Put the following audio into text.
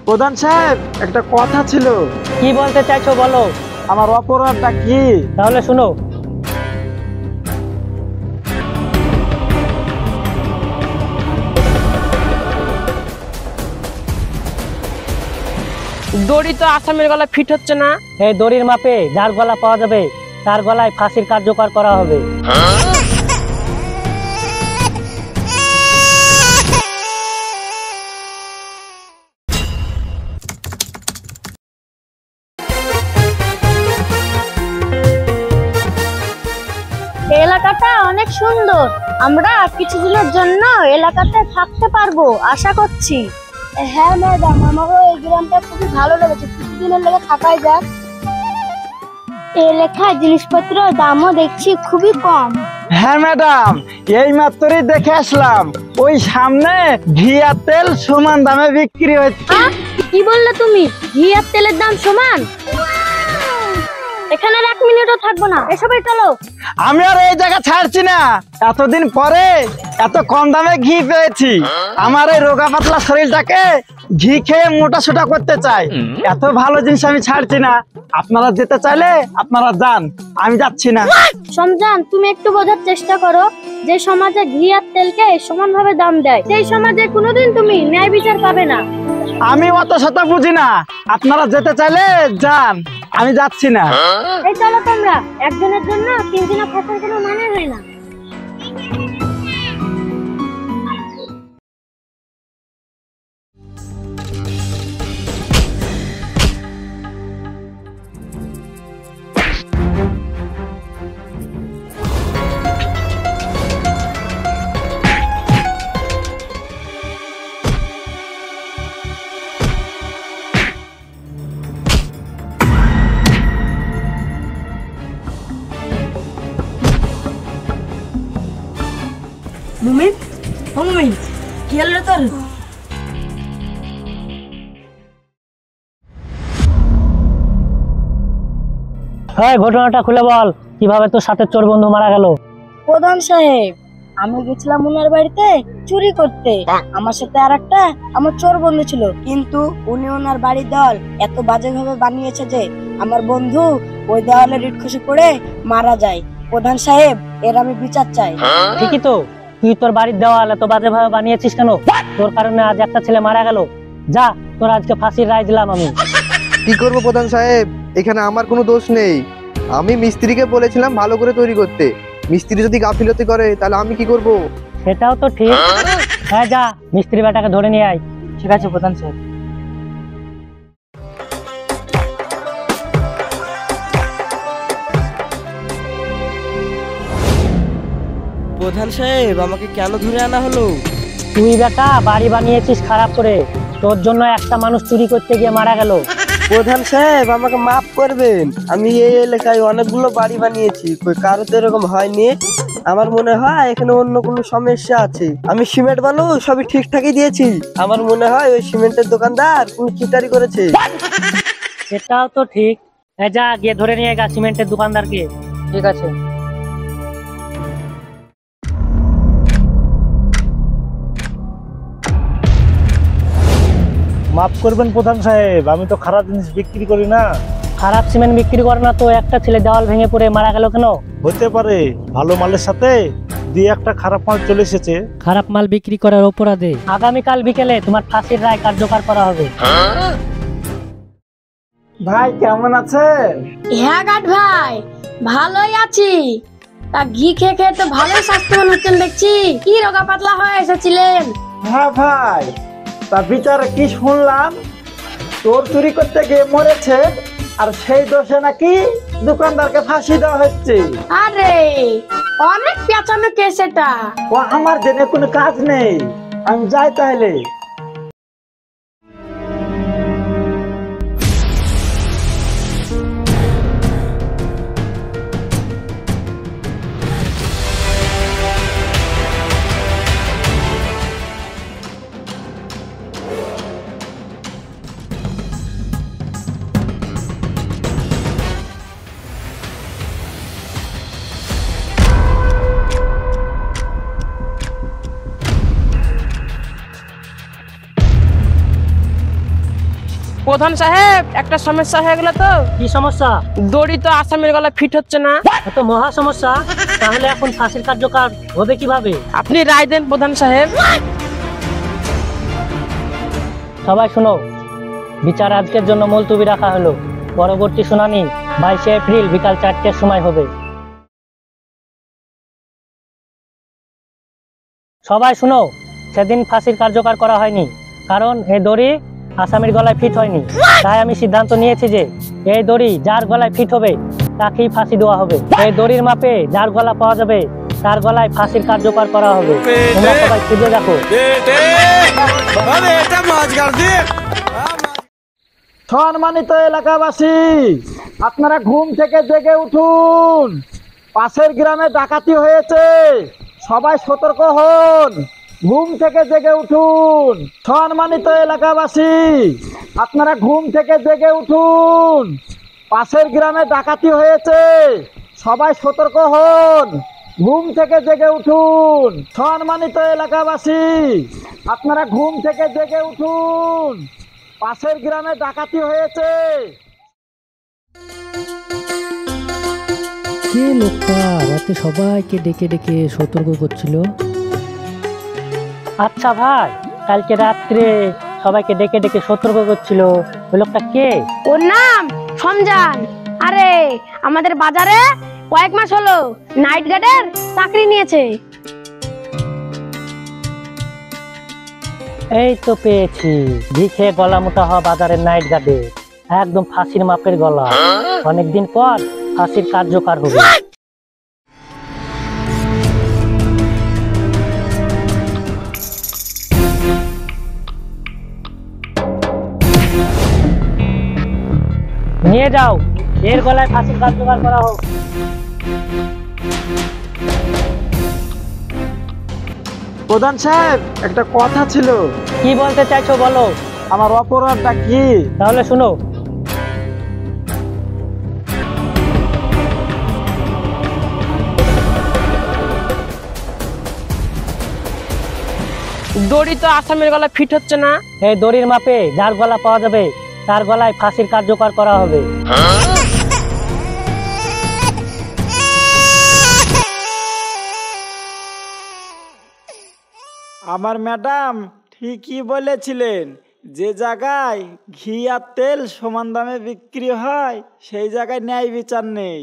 প্রধান সাহেব, একটা কথা ছিল। কি বলতে চাইছো বলো। আমার অপরাধটা কি? তাহলে শুনো। দড়ি তো আসামের গলায় ফিট হচ্ছে না। এই দড়ির মাপে যার গলা পাওয়া যাবে তার গলায় ফাঁসির কার্যকর করা হবে। এলাকাটা অনেক সুন্দর, আমরা কিছুদিনের জন্য এলাকাতে থাকতে পারবো আশা করছি। হ্যাঁ ম্যাডাম, আমারও এই গ্রামটা খুবই ভালো লেগেছে, কিছুদিনের লেগে থাকাই যাক। এই লেখায় জিনিসপত্রের দামও দেখছি খুবই কম। হ্যাঁ ম্যাডাম, এই মাত্রই দেখে আসলাম, ওই সামনে ঘি আর তেল সমান দামে বিক্রি হচ্ছে। কি বললে তুমি? ঘি আর তেলের দাম সমান? এখানে এক মিনিটও থাকবো না, এসবই চলো। আমি আর এই জায়গা ছাড়ছি না, এতদিন পরে এত কম দামে ঘি পেয়েছি। আমার এই রোগা পাতলা শরীরটাকে ঘি খেয়ে মোটা সোটা করতে চাই, এত ভালো জিনিস আমি ছাড়ছি না। আপনারা যেতে চাইলে আপনারা যান, আমি যাচ্ছি না। সমজান, তুমি একটু বোঝার চেষ্টা করো, যে সমাজে ঘি আর তেলকে সমানভাবে দাম দেয় সেই সমাজে কোনোদিন তুমি ন্যায় বিচার পাবে না। আমি অত শত বুঝি না, আপনারা যেতে চাইলে যান, আমি যাচ্ছি না। এই চলো তোমরা, একজনের জন্য তিনজনা ফসল কোনো মানে হয় না। মুমিন, ও মুমিন, কি হলো তোর? হ্যাঁ, ঘটনাটা খুলে বল, কিভাবে তোর সাথে চোর বন্ধু মারা গেল? প্রধান সাহেব, আমি গেছিলাম ওনার বাড়িতে চুরি করতে, আমার সাথে আর একটা আমার চোর বন্ধু ছিল, কিন্তু উনি ওনার বাড়ির দেওয়াল এত বাজে ভাবে বানিয়েছে যে আমার বন্ধু ওই দেওয়ালে ইট খসে পড়ে মারা যায়। প্রধান সাহেব, এর আমি বিচার চাই। ঠিকই তো, তুই তোর বাড়ির দেওয়াল এত বাজে ভাবে বানিয়েছিস কেন? তোর কারণে আজ একটা ছেলে মারা গেল। যা, তোর আজকে ফাঁসির রায় দিলাম আমি। কি করবো প্রধান সাহেব, এখানে আমার কোনো দোষ নেই। আমি মিস্ত্রিকে বলেছিলাম ভালো করে তৈরি করতে, মিস্ত্রি যদি গাফিলতি করে তাহলে আমি কি করব? সেটাও তো ঠিক। হ্যাঁ, যা মিস্ত্রি বেটাকে ধরে নিয়ে আয়। ঠিক আছে প্রধান সাহেব। প্রধান সাহেব, আমাকে কেন ধরে আনা হলো? তুই বেটা বাড়ি বানিয়েছিস খারাপ করে, তোর জন্য একটা মানুষ চুরি করতে গিয়ে মারা গেল। প্রধান সাহেব, আমাকে মাফ করবেন, আমি এই এলাকায় অনেকগুলো বাড়ি বানিয়েছি, কই কারো তো এরকম হয়নি। আমার মনে হয় এখানে অন্য কোনো সমস্যা আছে। আমি সিমেন্ট বালু সবই ঠিকঠাকই দিয়েছি, আমার মনে হয় ওই সিমেন্টের দোকানদার কোনো চিটারি করেছে। সেটাও তো ঠিক। হ্যাঁ, যা গিয়ে ধরে নিয়ে গা সিমেন্টের দোকানদারকে। ঠিক আছে। মাফ করবেন প্রধান সাহেব, আমি তো খারাপ জিনিস বিক্রি করি না। খারাপ সিমেন্ট বিক্রি করে না তো একটা ছেলে দেওয়াল ভেঙে পড়ে মারা গেল কেন? হতে পারে ভালো মালের সাথে দুই একটা খারাপ মাল চলে এসেছে। খারাপ মাল বিক্রি করার অপরাধে আগামীকাল বিকেলে তোমার ফাঁসির রায় কার্যকর করা হবে। ভাই কেমন আছেন? হ্যাঁ গাড ভাই, ভালোই আছি। তা ঘি খেয়ে খেয়ে তো ভালোই স্বাস্থ্যবান হচ্ছেন দেখছি, কি রোগা পাতলা হয়ে এসেছিলেন? হ্যাঁ ভাই, তা বিচারে কি শুনলাম, চোর চুরি করতে গিয়ে মরেছে, আর সেই দোষে নাকি দোকানদারকে ফাঁসি দেওয়া হচ্ছে। আরে অনেক পেঁচানো কেস এটা। ও আমার জেনে কোনো কাজ নেই, আমি যাই তাহলে। প্রধান সাহেব একটা সমস্যা হয়ে গেল তো। কি সমস্যা? দড়ি তো আসামির গলায় ফিট হচ্ছে না। এত মহা সমস্যা, তাহলে এখন ফাঁসির কার্যকর হবে কিভাবে? আপনি রায় দেন প্রধান সাহেব। সবাই শুনো, বিচার আজকের জন্য মুলতবি রাখা হলো। পরবর্তী শুনানি 22 এপ্রিল বিকাল 4টের সময় হবে। সবাই শুনো, সেদিন ফাঁসির কার্যকর করা হয়নি, কারণ এই দড়ি আসামির গলায় ফিট হয়নি। তাই আমি সিদ্ধান্ত নিয়েছি যে এই দড়ি যার গলায় ফিট হবে তাকেই ফাঁসি দেওয়া হবে। এই দড়ির মাপে যার গলা পাওয়া যাবে তার গলায় ফাঁসির কার্যকর করা হবে। তোমরা সবাই খুঁজে দেখো। সম্মানিত এলাকাবাসী, আপনারা ঘুম থেকে জেগে উঠুন। পাশের গ্রামে ডাকাতি হয়েছে, সবাই সতর্ক হন। ঘুম থেকে জেগে উঠুন। সম্মানিত এলাকাবাসী, আপনারা ঘুম থেকে জেগে উঠুন। পাশের গ্রামে ডাকাতি হয়েছে, সবাই সতর্ক হন। ঘুম থেকে জেগে উঠুন। সম্মানিত এলাকাবাসী, আপনারা ঘুম থেকে জেগে উঠুন। পাশের গ্রামে ডাকাতি হয়েছে। কে লোকটা রাতে সবাইকে ডেকে ডেকে সতর্ক করছিল? আচ্ছা ভাই, কালকে রাত্রে সবাইকে ডেকে ডেকে সতর্ক করছিল, ওই লোকটা কে? ওর নাম সমজান। আরে আমাদের বাজারে কয়েক মাস হলো নাইট গার্ডের চাকরি নিয়েছে। এই তো পেয়েছি, ভিখে গলা মোটা হওয়া বাজারের নাইট গার্ডে, একদম ফাঁসির মাপের গলা। অনেকদিন পর ফাঁসির কার্যকর হবে। নিয়ে যাও, এর গলায় ফাঁসির কার্যকর করা হোক। প্রধান সাহেব, একটা কথা ছিল। কি বলতে চাইছো বলো। আমার অপরাধটা কি? তাহলে শুনো। দড়ি তো আসামির গলায় ফিট হচ্ছে না। এই দড়ির মাপে যার গলা পাওয়া যাবে তার গলায় ফাঁসির কার্যকর করা হবে। আমার ম্যাডাম ঠিকই বলেছিলেন, যে জায়গায় ঘি আর তেল সমান দামে বিক্রি হয় সেই জায়গায় ন্যায় বিচার নেই।